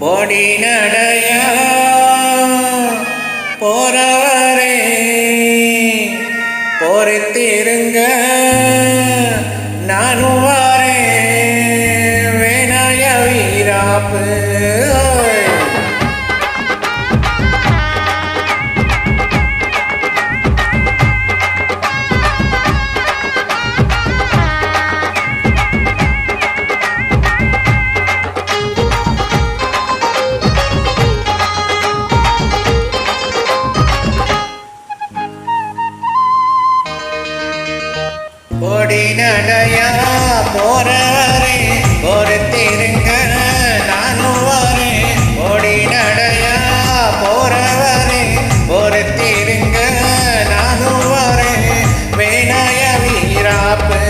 பொடி நடையா போறவரே பொறுத்திருங்க நானும் வரேன் வேணாய வீராப்பு. பொடி நடையா போறவரே பொறுத்திருங்க நானும் வரேன். பொடி நடையா போறவரே பொறுத்திருங்க நானும் வரேன் வேணாய வீராப்பு.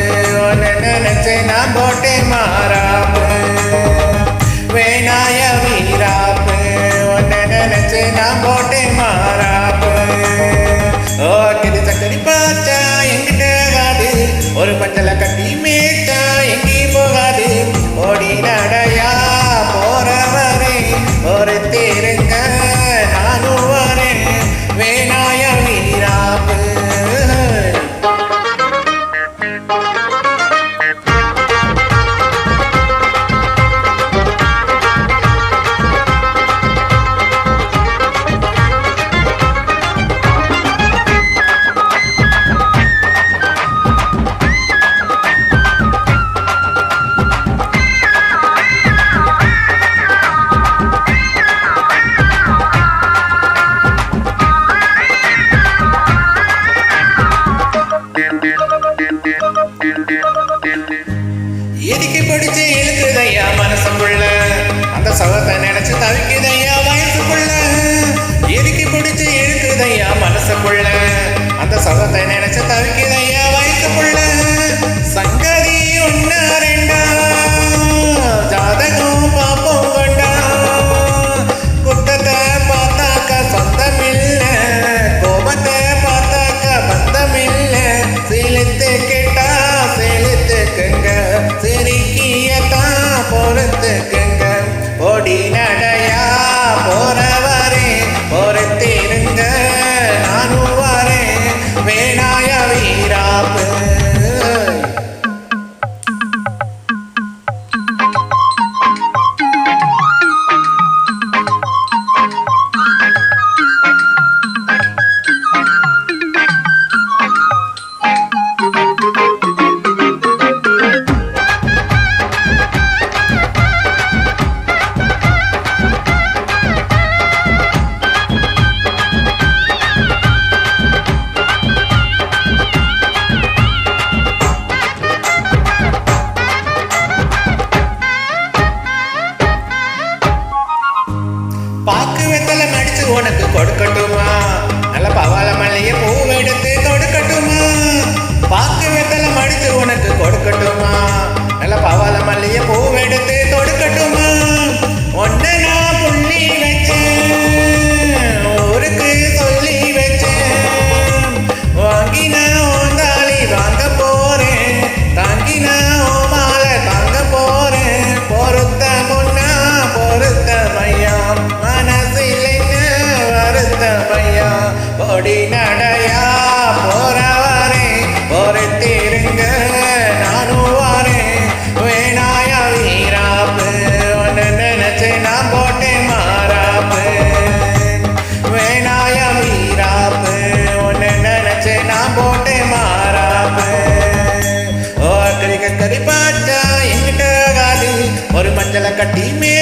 ஒன்னு நினைச்சு நான் போட்டேன் மாறாப்பு வேணாய வீராப்பு. ஒன்னு நினைச்சு நான் போட்டேன் மாறாப்பு. ஓ கிளி சக்கடி பாச்சா எங்கிட்ட ஒரு பட்டல கட்டி மேட்டா எங்கேயும் போகாது. ஓடி நடையா போறவரே பொறுத்திருங்க நானும் வரேன் வேணாய வீராப்பு. எதுக்கு பிடிச்சு இழுக்குதையா மனசுக்குள்ள அந்த சவத்தை நினைச்சு தவிக்குதையா வயசுக்குள்ள. எதுக்கு பிடிச்சு இழுக்குதையா மனசுக்குள்ள அந்த சவத்தை நினைச்சு தவிக்குதையா வயசுக்குள்ள. சங்கதி ஒன்னா ரெண்டா ஜாதகம் பாப்போம் கொண்டா குட்டத்தை பார்த்தாக்க சொந்தமில்ல கோபத்தை பார்த்தாக்க பந்தமில்ல. செலுத்து கேட்டா செலுத்துக்குங்க சிரிக்கியத்தான் பொறுத்துக்குங்க. பொடி நடையா போறவரே பொறுத்திருங்க நானும் வரேன் வேணாய வீராப்பு. பாக்கு வெத்தலை மடிச்சு உனக்கு கொடுக்கட்டுமா நல்ல பவால மல்லிய பூவெடுத்து கொடுக்கட்டுமா. பாக்கு வெத்தலை மடிச்சு உனக்கு கொடுக்கட்டுமா நல்ல பவால மல்லிய பூவெடுத்து கொடுக்கட்டுமா. ஒன்ன நான் புள்ளி வச்சேன் ஊருக்கு சொல்லி வச்சேன் வாங்கினா ஓந்தாளி வாங்க போறேன் தாங்கினா ஓ மாலை தாங்க போறேன். பொறுத்த முன்னா பொறுத்த மையா பொடி நடையா போறவரே பொறுத்திருங்க நானும் வரேன் வேணாய வீராப்பு. ஒன்னு நினைச்சு நான் போட்டேன் மாறாப்பு வேணாய வீராப்பு. ஒன்னு நினைச்சு நான் போட்டேன் மாறாப்பு. ஓ கறி கறி பாச்சா எங்கிட்ட காது ஒரு மஞ்சளை கட்டி மே